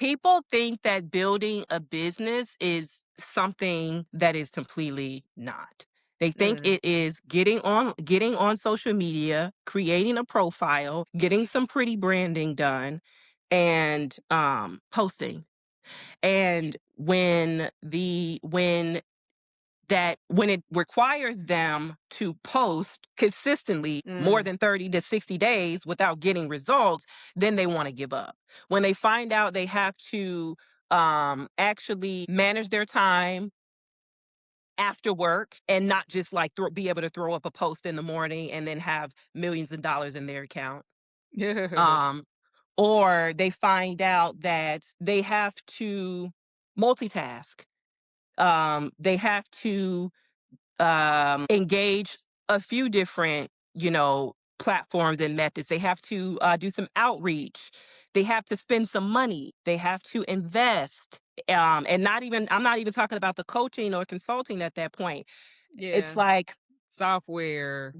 People think that building a business is something that is completely not. They think Mm. it is getting on social media, creating a profile, getting some pretty branding done, and posting. And when it requires them to post consistently more Mm. than 30 to 60 days without getting results, then they want to give up. When they find out they have to actually manage their time after work and not just like be able to throw up a post in the morning and then have millions of dollars in their account. Um, or they find out that they have to multitask. They have to engage a few different, platforms and methods. They have to do some outreach. They have to spend some money. They have to invest. And I'm not even talking about the coaching or consulting at that point. It's Yeah. like, Software,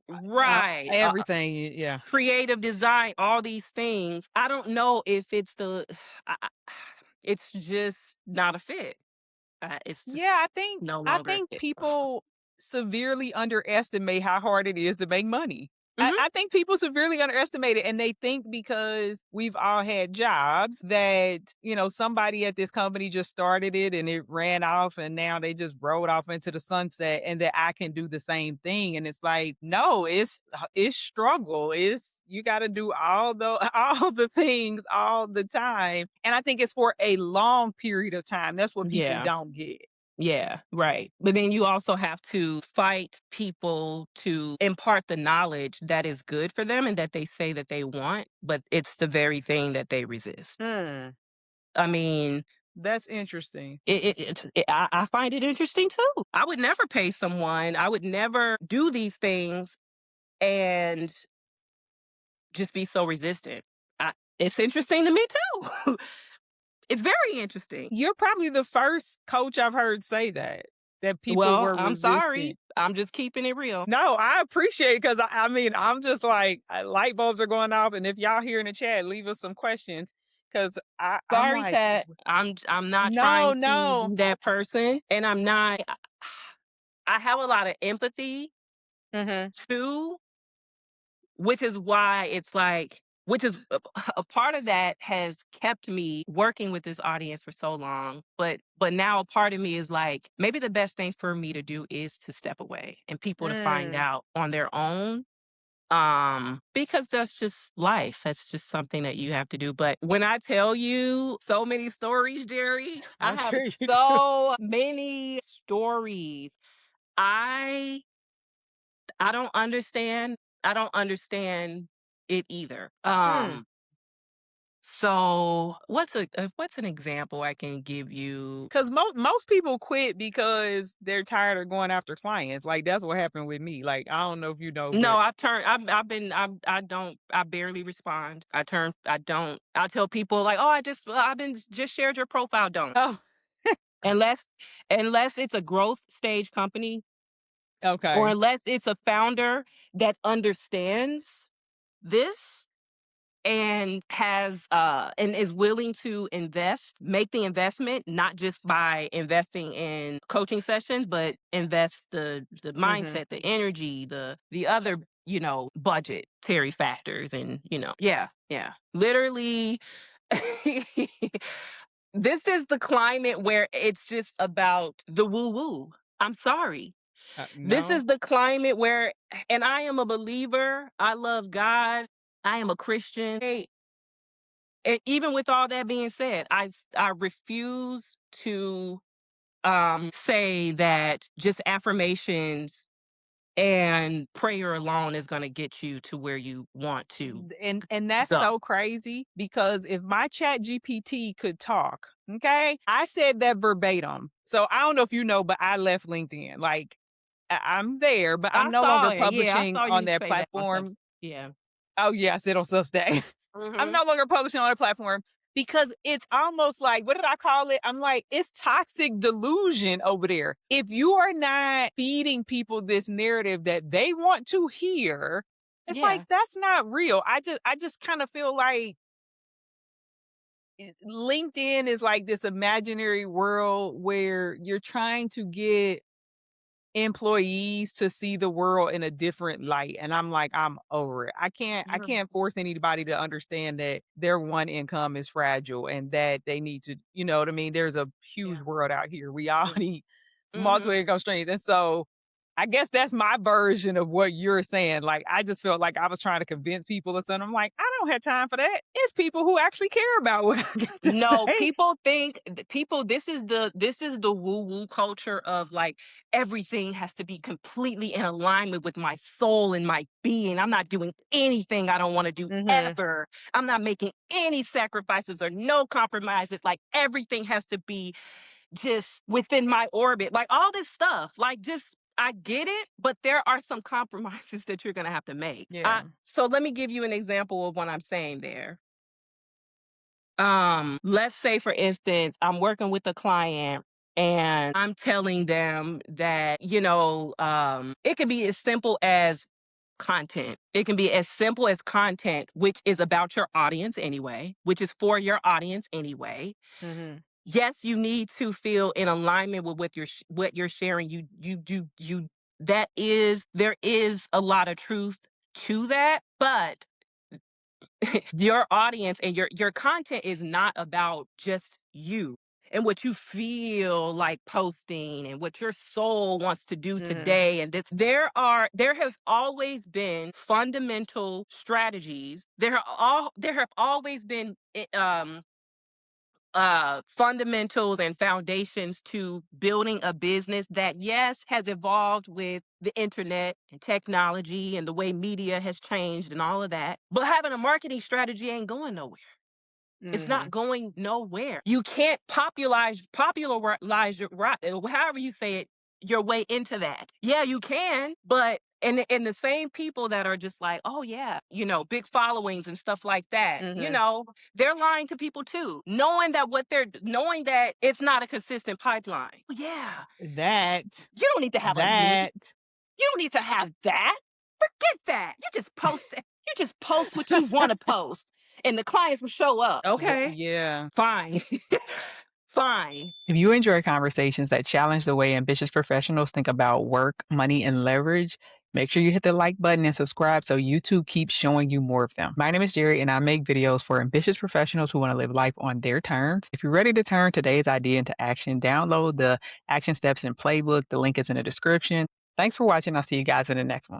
right, everything. Yeah. creative design, all these things. I don't know if it's just not a fit. It's just Yeah, no I longer a think fit. people severely underestimate how hard it is to make money. Hmm. I think people severely underestimate it, and they think because we've all had jobs that, somebody at this company just started it and it ran off and now they just rode off into the sunset and that I can do the same thing. And it's like, no, it's struggle. It's you gotta do all the all the things all the time. And I think it's for a long period of time. That's what people Yeah. don't get. Yeah, right. But then you also have to fight people to impart the knowledge that is good for them and that they say that they want, but it's the very thing that they resist. Mm, I mean, that's interesting. I find it interesting too. I would never pay someone, I would never do these things and just be so resistant. It's interesting to me too. It's very interesting. You're probably the first coach I've heard say that people Well, were I'm sorry. resistant. I'm just keeping it real. No, I appreciate it because I mean, I'm just like light bulbs are going off, and if y'all here in the chat, leave us some questions because I'm Sorry, like, Tat. I'm not No, trying to no. be that person, and I'm not. I have a lot of empathy Hmm. too, which is why it's like, which is a part of that has kept me working with this audience for so long. But now a part of me is like, maybe the best thing for me to do is to step away and people to find Mm, out on their own. Because that's just life. That's just something that you have to do. But when I tell you so many stories, Jerry, I I'm have sure you do. so many stories. I I don't understand. I don't understand it either. Mm. So what's an example I can give you? Because most people quit because they're tired of going after clients. Like that's what happened with me. Like I don't know if you know, No, but I've been, I don't, I barely respond. I don't, I tell people like, oh, I've been just shared your profile. Don't. oh, Unless it's a growth stage company or okay. unless it's a founder that understands this and is willing to make the investment, not just by investing in coaching sessions, but invest the Hmm. mindset, the energy, the other, budgetary factors. And yeah, yeah, literally. This is the climate where it's just about the woo woo. I'm sorry. This No. is the climate where, and I am a believer. I love God. I am a Christian. Hey, and even with all that being said, I refuse to say that just affirmations and prayer alone is going to get you to where you want to And that's go. so crazy because if my chat GPT could talk, okay, I said that verbatim. So I don't know if you know, but I left LinkedIn. Like I'm there, but I'm I no saw longer it. Yeah, I publishing saw on you that say that on stuff. platform. Yeah. Oh yeah, I said on Substack. I'm Mhm. no longer publishing on that platform because it's almost like, what did I call it? I'm like, it's toxic delusion over there. If you are not feeding people this narrative that they want to hear, it's like Yeah. that's not real. I just kind of feel like LinkedIn is like this imaginary world where you're trying to get employees to see the world in a different light, and I'm like, I'm over it. I Yeah. can't force anybody to understand that their one income is fragile and that they need to, you know what I mean? There's a huge Yeah. world out here. We all need multiple Mhm. income streams. And so I guess that's my version of what you're saying. Like I just felt like I was trying to convince people or something. I'm like, I don't have time for that. It's people who actually care about what I got to No, say. people think people this is the woo-woo culture of like everything has to be completely in alignment with my soul and my being. I'm not doing anything I don't want to do Mhm. ever. I'm not making any sacrifices or no compromises. Like everything has to be just within my orbit. Like all this stuff. Like just I get it, but there are some compromises that you're gonna have to make. Yeah. So let me give you an example of what I'm saying there. Let's say for instance, I'm working with a client and I'm telling them that, it can be as simple as content. It can be as simple as content, which is about your audience anyway, which is for your audience anyway. Mhm. Yes, you need to feel in alignment with what you're sharing. There is a lot of truth to that, but your audience and your content is not about just you and what you feel like posting and what your soul wants to do Mhm. today. And there have always been fundamental strategies. There have always been fundamentals and foundations to building a business that, yes, has evolved with the internet and technology and the way media has changed and all of that. But having a marketing strategy ain't going nowhere. It's not Mhm. going nowhere. You can't popularize however you say it, your way into that. Yeah, you can, but and the same people that are just like, oh yeah, big followings and stuff like that, Mhm. they're lying to people too, knowing that it's not a consistent pipeline. Yeah, That you don't need to have a need. that You don't need to have that. Forget that. You just post what you want to post, and the clients will show up. Okay, yeah. fine, fine. If you enjoy conversations that challenge the way ambitious professionals think about work, money, and leverage, make sure you hit the like button and subscribe so YouTube keeps showing you more of them. My name is Gerrie, and I make videos for ambitious professionals who want to live life on their terms. If you're ready to turn today's idea into action, download the Action Steps and Playbook. The link is in the description. Thanks for watching. I'll see you guys in the next one.